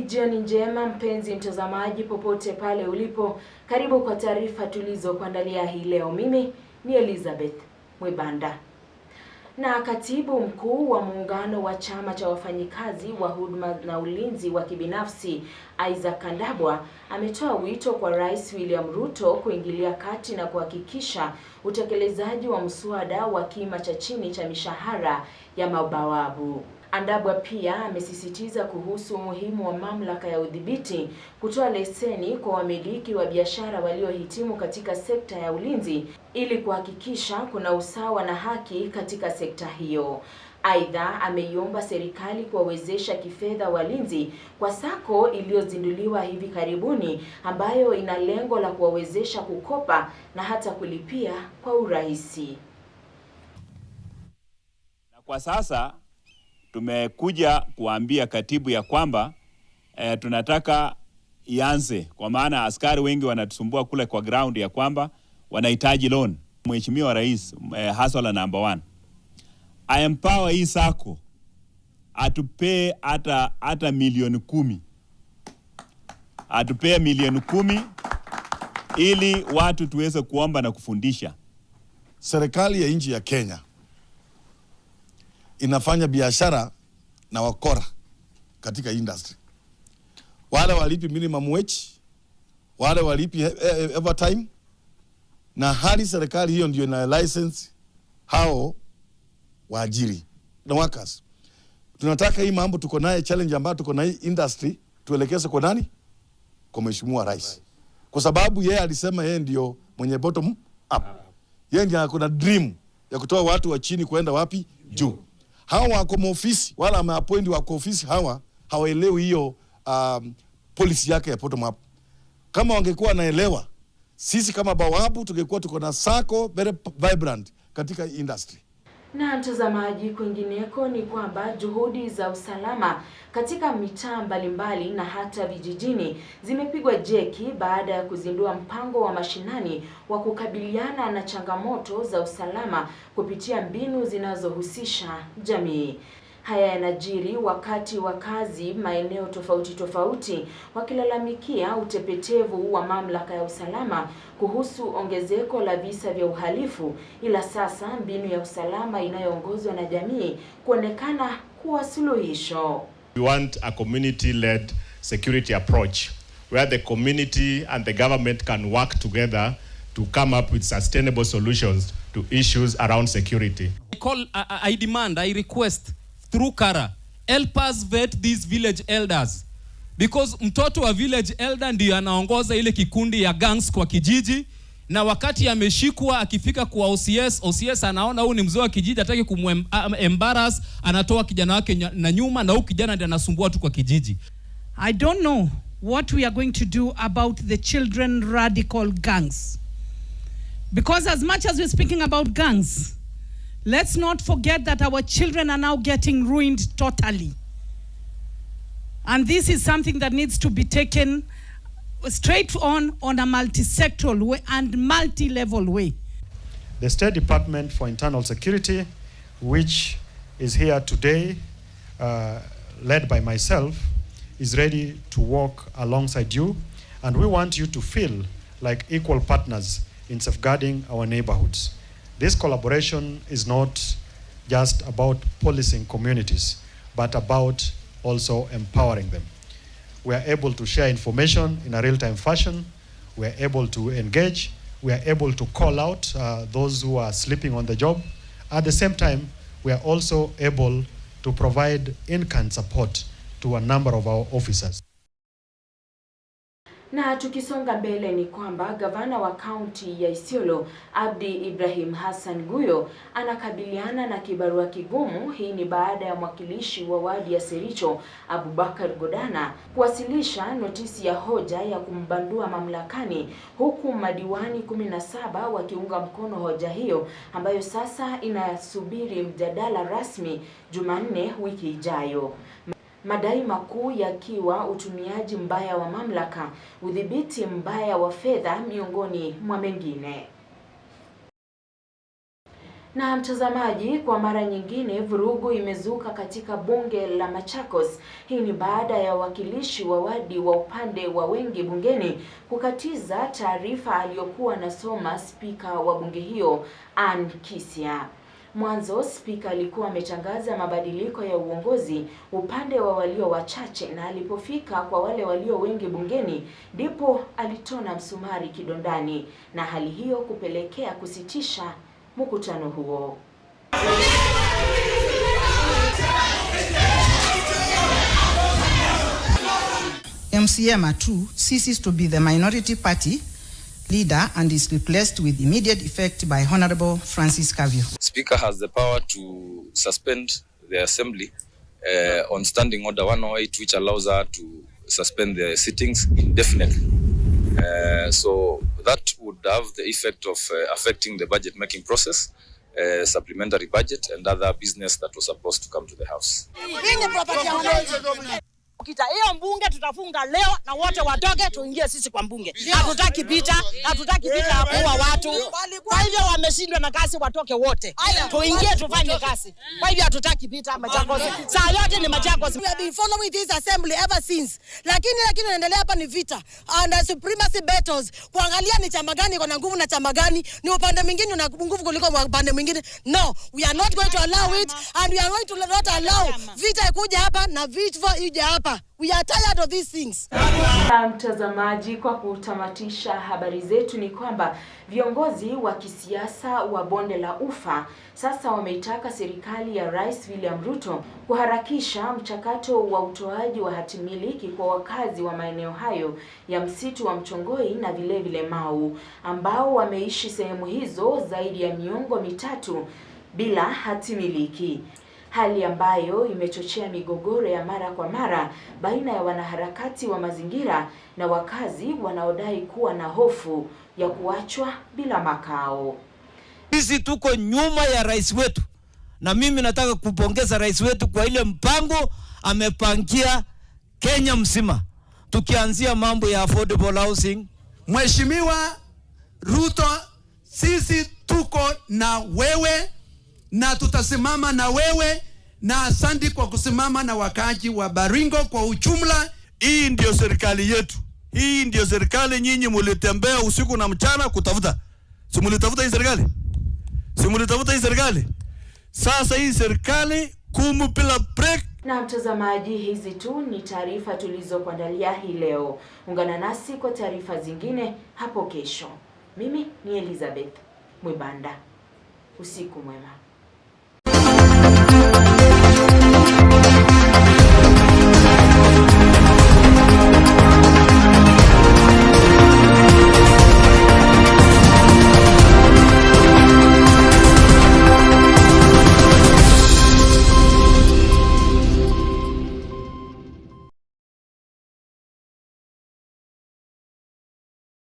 Jioni njema mpenzi mtazamaji popote pale ulipo. Karibu kwa taarifa tulizokuandalia hii leo. Mimi ni Elizabeth Mwibanda. Na katibu mkuu wa muungano wa chama cha wafanyikazi wa huduma na ulinzi wa kibinafsi Isaac Kandabwa ametoa wito kwa Rais William Ruto kuingilia kati na kuhakikisha utekelezaji wa mswada wa kima cha chini cha mishahara ya mabawabu. Kandabwa pia amesisitiza kuhusu umuhimu wa mamlaka ya udhibiti kutoa leseni kwa wamiliki wa biashara waliohitimu katika sekta ya ulinzi ili kuhakikisha kuna usawa na haki katika sekta hiyo. Aidha, ameiomba serikali kuwawezesha kifedha walinzi kwa sako iliyozinduliwa hivi karibuni ambayo ina lengo la kuwawezesha kukopa na hata kulipia kwa urahisi. Na kwa sasa tumekuja kuambia katibu ya kwamba tunataka ianze, kwa maana askari wengi wanatusumbua kule kwa ground ya kwamba wanahitaji loan. Mheshimiwa Rais, hustler number 1, I empower hii sako atupee hata milioni 10. Atupee milioni 10 ili watu tuweze kuomba na kufundisha. Serikali ya nchi ya Kenya inafanya biashara na wakora katika industry. Wale walipi minimum wage, wale walipi overtime, na hali serikali hiyo ndio ina license hao waajiri na workers. Tunataka hii mambo tuko naye, challenge ambayo tuko na hii industry tuelekeze kwa nani? Kwa Mheshimiwa Rais. Kwa sababu yeye alisema yeye ndio mwenye bottom up. Yeye ndio kuna dream ya kutoa watu wa chini kwenda wapi? Juu. Hawa wako ofisi, wala ameappoint wako ofisi, hawa hawaelewi hiyo policy yake ya bottom up. Kama wangekuwa naelewa, sisi kama bawabu tungekuwa tuko na sako very vibrant katika industry. Na mtazamaji, kwingineko ni kwamba juhudi za usalama katika mitaa mbalimbali na hata vijijini zimepigwa jeki baada ya kuzindua mpango wa mashinani wa kukabiliana na changamoto za usalama kupitia mbinu zinazohusisha jamii. Haya yanajiri wakati wakazi maeneo tofauti wakilalamikia utepetevu wa mamlaka ya usalama kuhusu ongezeko la visa vya uhalifu, ila sasa mbinu ya usalama inayoongozwa na jamii kuonekana kuwa suluhisho. We want a community-led security approach where the community and the government can work together to come up with sustainable solutions to issues around security. I demand, I request through Kara, help us vet these village elders, because mtoto wa village elder ndiyo anaongoza ile kikundi ya gangs kwa kijiji, na wakati ameshikwa akifika kwa OCS anaona huyu ni mzee wa kijiji, hataki kumembarrass, anatoa kijana wake na nyuma, na huyu kijana ndiye anasumbua tu kwa kijiji. I don't know what we are going to do about the children radical gangs, because as much as we're speaking about gangs, let's not forget that our children are now getting ruined totally. And this is something that needs to be taken straight on a multi-sectoral way and multi-level way. The State Department for Internal Security, which is here today, led by myself, is ready to work alongside you, and we want you to feel like equal partners in safeguarding our neighborhoods. This collaboration is not just about policing communities, but about also empowering them. We are able to share information in a real-time fashion. We are able to engage. We are able to call out those who are sleeping on the job. At the same time, we are also able to provide in-kind support to a number of our officers. Na tukisonga mbele ni kwamba gavana wa kaunti ya Isiolo Abdi Ibrahim Hassan Guyo anakabiliana na kibarua kigumu. Hii ni baada ya mwakilishi wa wadi ya Sericho Abubakar Godana kuwasilisha notisi ya hoja ya kumbandua mamlakani, huku madiwani 17 wakiunga mkono hoja hiyo ambayo sasa inasubiri mjadala rasmi Jumanne wiki ijayo. Madai makuu yakiwa utumiaji mbaya wa mamlaka, udhibiti mbaya wa fedha miongoni mwa mengine. Na mtazamaji, kwa mara nyingine vurugu imezuka katika bunge la Machakos. Hii ni baada ya wakilishi wa wadi wa upande wa wengi bungeni kukatiza taarifa aliyokuwa anasoma spika wa bunge hiyo Ann Kisia. Mwanzo spika alikuwa ametangaza mabadiliko ya uongozi upande wa walio wachache, na alipofika kwa wale walio wengi bungeni ndipo alitona msumari kidondani, na hali hiyo kupelekea kusitisha mkutano huo. MCA Matu ceases to be the minority party leader and is replaced with immediate effect by Honorable Francis Kavio. Speaker has the power to suspend the assembly on Standing Order 108, which allows her to suspend the sittings indefinitely. So that would have the effect of affecting the budget making process, supplementary budget and other business that was supposed to come to the House. Hiyo mbunge tutafunga leo na wote watoke tuingie sisi kwa mbunge. Hatutaki pita kuua watu. Kwa hivyo wameshindwa na kazi, watoke wote. Tuingie tufanye kazi. Kwa hivyo hatutaki pita Machakos. Saa yote ni Machakos. We have been following this assembly ever since. Lakini inaendelea hapa ni vita and supremacy battles. Kuangalia ni chama gani iko na nguvu na chama gani, ni upande mwingine una nguvu kuliko upande mwingine. No, we are not going to allow it and we are going to not allow vita ikuja hapa na vita ije hapa. We are tired of these things. Mtazamaji, kwa kutamatisha habari zetu ni kwamba viongozi wa kisiasa wa bonde la Ufa sasa wameitaka serikali ya Rais William Ruto kuharakisha mchakato wa utoaji wa hatimiliki kwa wakazi wa maeneo hayo ya msitu wa Mchongoi na vile Mau, ambao wameishi sehemu hizo zaidi ya miongo mitatu bila hatimiliki, hali ambayo imechochea migogoro ya mara kwa mara baina ya wanaharakati wa mazingira na wakazi wanaodai kuwa na hofu ya kuachwa bila makao. Sisi tuko nyuma ya rais wetu, na mimi nataka kupongeza rais wetu kwa ile mpango amepangia Kenya mzima, tukianzia mambo ya affordable housing. Mheshimiwa Ruto, sisi tuko na wewe na tutasimama na wewe, na asante kwa kusimama na wakaaji wa Baringo kwa ujumla. Hii ndio serikali yetu. Hii ndio serikali nyinyi mulitembea usiku na mchana kutafuta. Si mulitafuta hii serikali? Si mulitafuta hii serikali? Sasa hii serikali kumu bila break. Na mtazamaji, hizi tu ni taarifa tulizokuandalia hii leo. Ungana nasi kwa taarifa zingine hapo kesho. Mimi ni Elizabeth Mwibanda. Usiku mwema.